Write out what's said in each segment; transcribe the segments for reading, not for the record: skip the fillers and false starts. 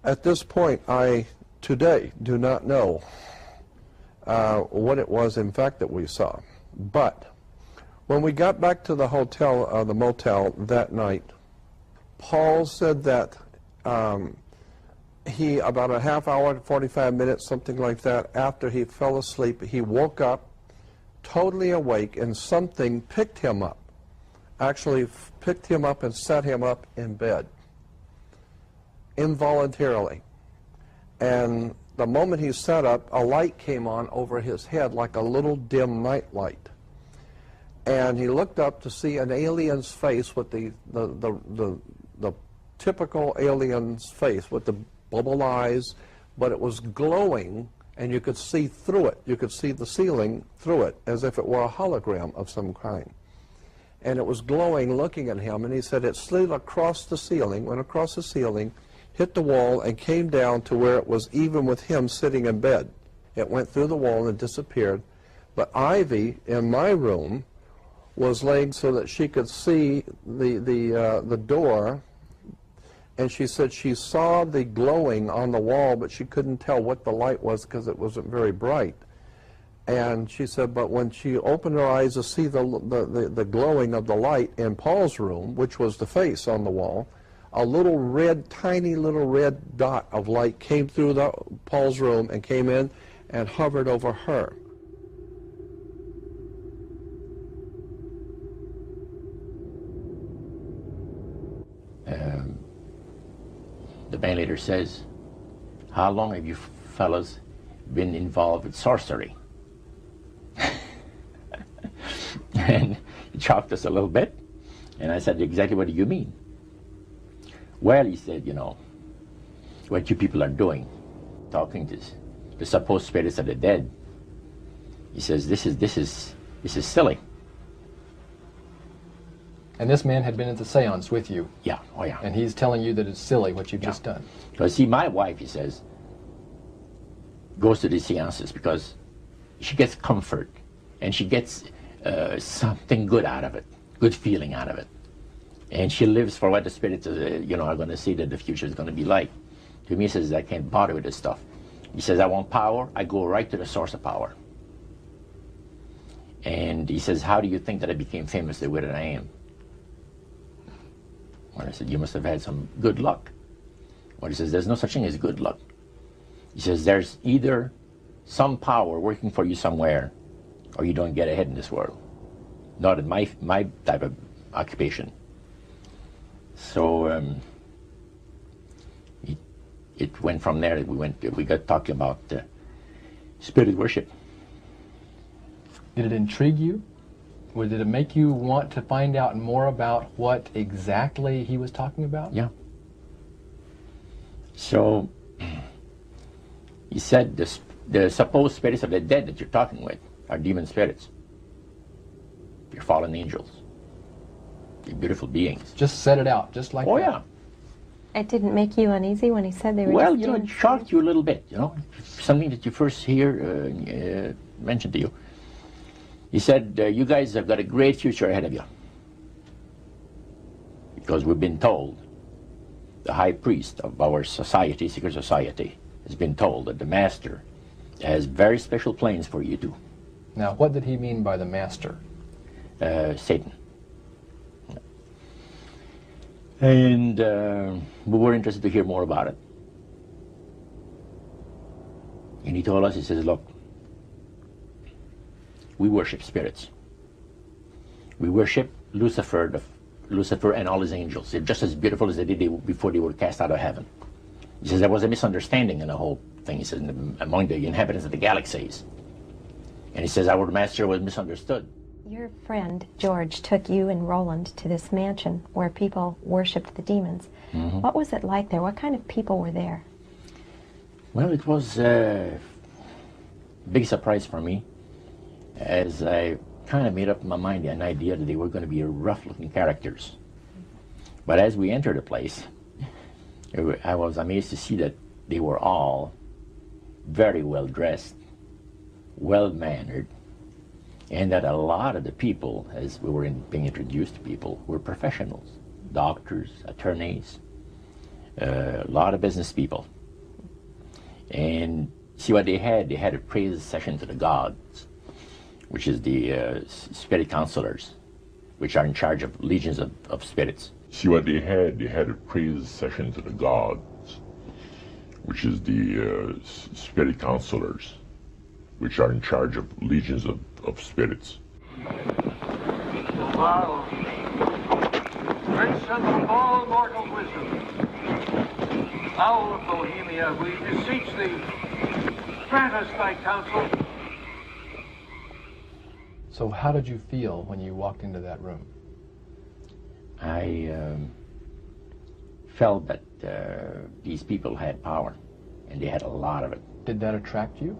At this point, I today do not know what it was in fact that we saw. But when we got back to the hotel, the motel that night, Paul said that he, about a half hour to 45 minutes, something like that, after he fell asleep, he woke up totally awake, and something picked him up, actually picked him up and set him up in bed, involuntarily. And the moment he sat up, a light came on over his head like a little dim night light. And he looked up to see an alien's face with the typical alien's face with the bubble eyes, but it was glowing, and you could see through it. You could see the ceiling through it, as if it were a hologram of some kind. And it was glowing, looking at him, and he said it slid across the ceiling, went across the ceiling, hit the wall, and came down to where it was even with him sitting in bed. It went through the wall and disappeared. But Ivy, in my room, was laying so that she could see the door, and she said she saw the glowing on the wall, but she couldn't tell what the light was because it wasn't very bright. And she said, but when she opened her eyes to see the glowing of the light in Paul's room, which was the face on the wall, a little red, tiny little red dot of light came through Paul's room and came in and hovered over her. The band leader says, how long have you fellas been involved with sorcery? And he shocked us a little bit, and I said, exactly what do you mean? Well, he said, you know, what you people are doing, talking to the supposed spirits of the dead. He says, this is silly. And this man had been at the seance with you. Yeah, oh yeah. And he's telling you that it's silly what you've just done. Because see, my wife, he says, goes to these seances because she gets comfort and she gets something good out of it, good feeling out of it. And she lives for what the spirits, you know, are going to see that the future is going to be like. To me, he says, I can't bother with this stuff. He says, I want power. I go right to the source of power. And he says, how do you think that I became famous the way that I am? Well, I said, you must have had some good luck. Well, he says, there's no such thing as good luck. He says, there's either some power working for you somewhere, or you don't get ahead in this world. Not in my type of occupation. So it went from there. We got talking about spirit worship. Did it intrigue you? Or did it make you want to find out more about what exactly he was talking about? Yeah. So he said the supposed spirits of the dead that you're talking with are demon spirits. They're fallen angels. They're beautiful beings. Just set it out, just like that. Oh yeah. It didn't make you uneasy when he said they were Well, just you know, it shocked you a little bit, you know. Something that you first hear mentioned to you. He said, you guys have got a great future ahead of you. Because we've been told, the high priest of our society, secret society, has been told that the master has very special plans for you too. Now, what did he mean by the master? Satan. And we were interested to hear more about it. And he told us, he says, look, we worship spirits. We worship Lucifer and all his angels. They're just as beautiful as they did before they were cast out of heaven. He says there was a misunderstanding in the whole thing. He says among the inhabitants of the galaxies. And he says our master was misunderstood. Your friend, George, took you and Roland to this mansion where people worshipped the demons. Mm-hmm. What was it like there? What kind of people were there? Well, it was a big surprise for me, as I kind of made up in my mind an idea that they were going to be rough-looking characters. But as we entered the place, I was amazed to see that they were all very well-dressed, well-mannered, and that a lot of the people, as we were being introduced to people, were professionals, doctors, attorneys, a lot of business people. And see what they had? They had a praise session to the gods, which is the spirit counselors, which are in charge of legions of spirits. See what they had? They had a praise session to the gods, which is the spirit counselors, which are in charge of legions of spirits. Wow. Great symbol of all mortal wisdom. Owl of Bohemia, we beseech thee, grant us thy counsel. So how did you feel when you walked into that room? I felt that these people had power, and they had a lot of it. Did that attract you?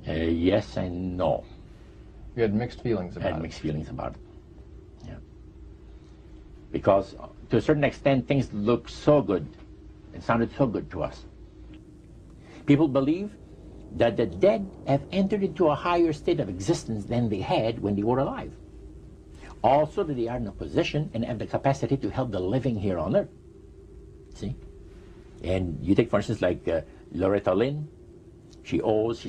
Yes and no. You had mixed feelings I about had it. mixed feelings about it. Yeah. Because to a certain extent, things looked so good and sounded so good to us. People believe that the dead have entered into a higher state of existence than they had when they were alive. Also that they are in a position and have the capacity to help the living here on earth. See? And you take, for instance, like Loretta Lynn. She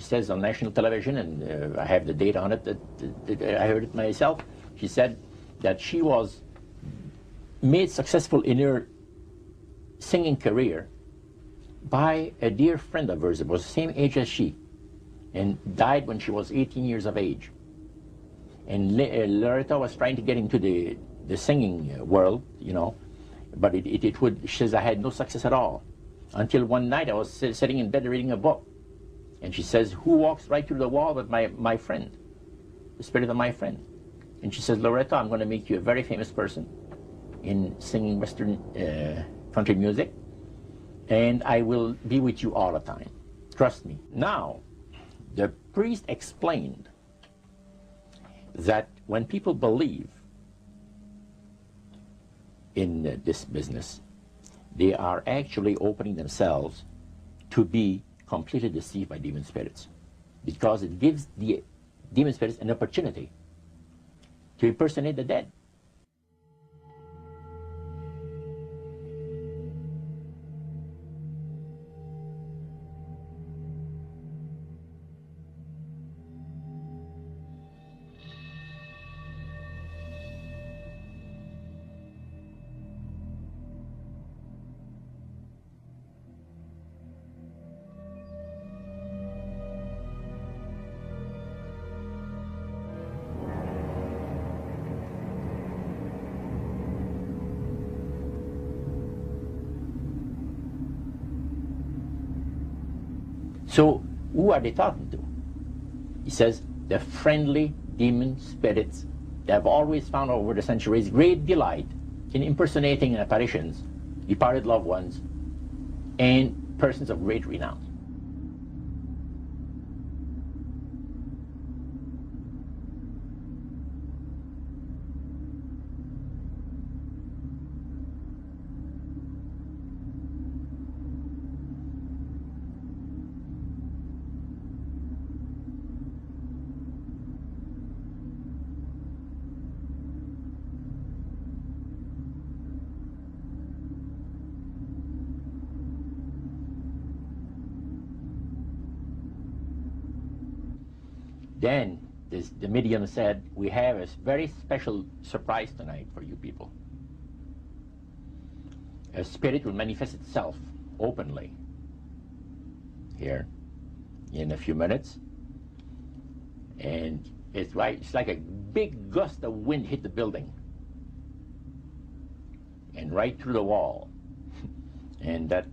says on national television, and I have the data on it, that I heard it myself. She said that she was made successful in her singing career by a dear friend of hers that was the same age as she, and died when she was 18 years of age. And Loretta was trying to get into the singing world, you know, but she says, I had no success at all. Until one night I was sitting in bed reading a book. And she says, who walks right through the wall but my friend, the spirit of my friend? And she says, Loretta, I'm going to make you a very famous person in singing Western country music, and I will be with you all the time. Trust me. Now, the priest explained that when people believe in this business, they are actually opening themselves to be completely deceived by demon spirits, because it gives the demon spirits an opportunity to impersonate the dead. So, who are they talking to? He says, the friendly demon spirits that have always found over the centuries great delight in impersonating apparitions, departed loved ones, and persons of great renown. Then the medium said, we have a very special surprise tonight for you people. A spirit will manifest itself openly here in a few minutes. And it's like a big gust of wind hit the building and right through the wall. And that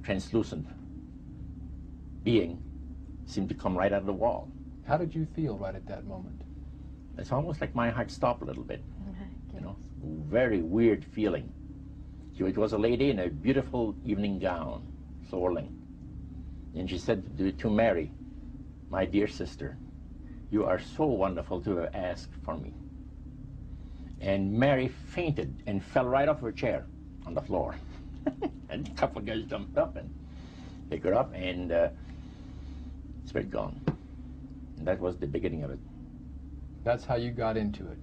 translucent being seemed to come right out of the wall. How did you feel right at that moment? It's almost like my heart stopped a little bit, you know, very weird feeling. It was a lady in a beautiful evening gown, swirling. And she said to Mary, my dear sister, you are so wonderful to have asked for me. And Mary fainted and fell right off her chair on the floor. And a couple of guys jumped up and picked her up, and spirit gone. And that was the beginning of it. That's how you got into it.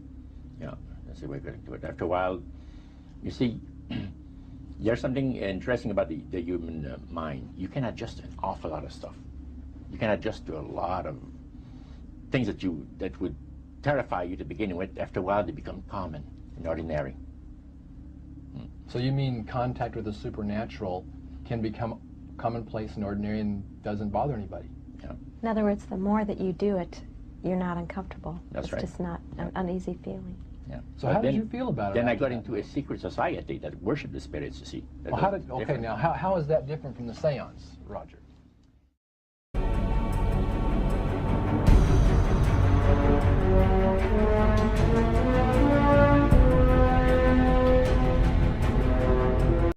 Yeah, that's the way I got into it. After a while, you see, There's something interesting about the human mind. You can adjust to an awful lot of stuff. You can adjust to a lot of things that would terrify you to begin with. After a while, they become common and ordinary. So you mean contact with the supernatural can become commonplace and ordinary and doesn't bother anybody? Yeah. In other words, the more that you do it, you're not uncomfortable. That's it's right. just not an uneasy feeling. Yeah. So But how did then- you feel about it? Then I after got that? into a secret society that worshiped the spirits, you see. That Well, was okay, different. now how is that different from the seance, Roger?